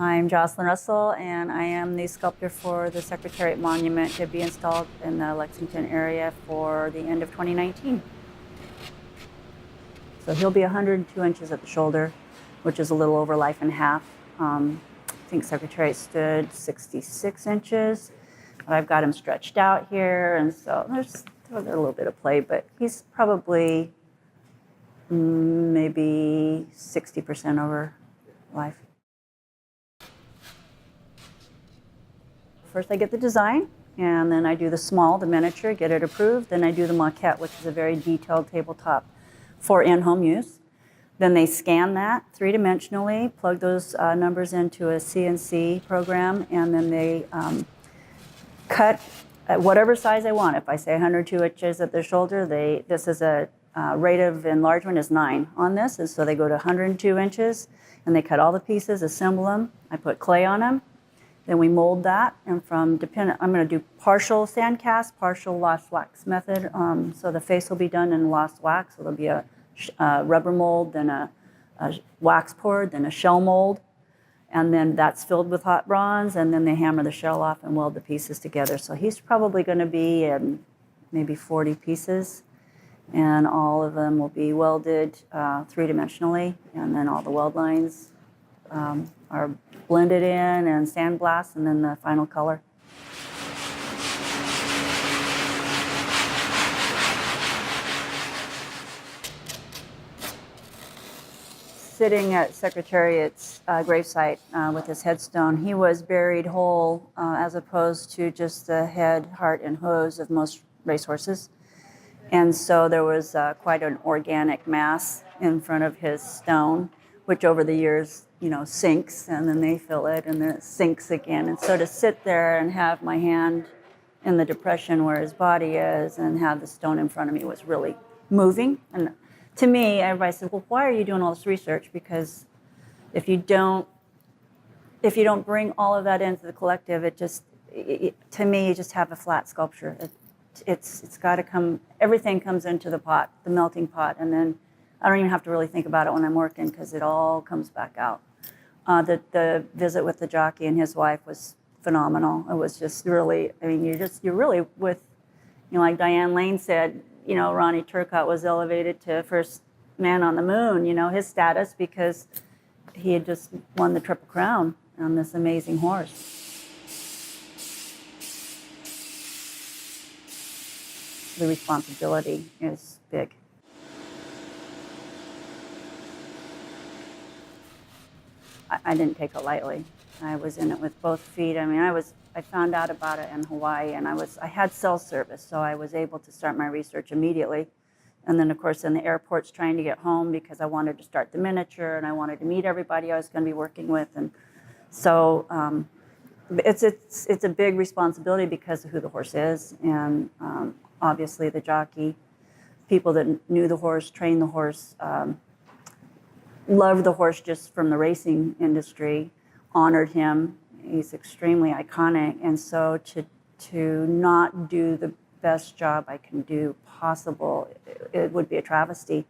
I'm Jocelyn Russell, and I am the sculptor for the Secretariat monument to be installed in the Lexington area for the end of 2019. So he'll be 102 inches at the shoulder, which is a little over life and a half. I think Secretariat stood 66 inches, but I've got him stretched out here, and so there's a little bit of play, but he's probably maybe 60% over life. First I get the design, and then I do the miniature, get it approved. Then I do the maquette, which is a very detailed tabletop for in-home use. Then they scan that three-dimensionally, plug those numbers into a CNC program, and then they cut at whatever size I want. If I say 102 inches at the shoulder, this is a rate of enlargement is 9 on this, and so they go to 102 inches, and they cut all the pieces, assemble them. I put clay on them. Then we mold that, and I'm going to do partial sand cast, partial lost wax method. So the face will be done in lost wax. So there'll be a rubber mold, then a wax poured, then a shell mold, and then that's filled with hot bronze, and then they hammer the shell off and weld the pieces together. So he's probably going to be in maybe 40 pieces, and all of them will be welded three-dimensionally, and then all the weld lines are blended in and sandblast, and then the final color. Sitting at Secretariat's gravesite with his headstone, he was buried whole as opposed to just the head, heart, and hooves of most racehorses. And so there was quite an organic mass in front of his stone, which over the years, sinks, and then they fill it, and then it sinks again. And so to sit there and have my hand in the depression where his body is and have the stone in front of me was really moving. And to me, everybody said, well, why are you doing all this research? Because if you don't bring all of that into the collective, to me, you just have a flat sculpture. It's got to come, everything comes into the pot, the melting pot, and then I don't even have to really think about it when I'm working because it all comes back out. The visit with the jockey and his wife was phenomenal. It was just really, you're really with, like Diane Lane said, Ronnie Turcotte was elevated to first man on the moon, his status, because he had just won the Triple Crown on this amazing horse. The responsibility is big. I didn't take it lightly. I was in it with both feet. I found out about it in Hawaii, and I had cell service, so I was able to start my research immediately. And then, of course, in the airports trying to get home because I wanted to start the miniature, and I wanted to meet everybody I was going to be working with. And so it's a big responsibility because of who the horse is, and obviously the jockey, people that knew the horse, trained the horse, loved the horse just from the racing industry, honored him. He's extremely iconic, and so to not do the best job I can do possible, it would be a travesty.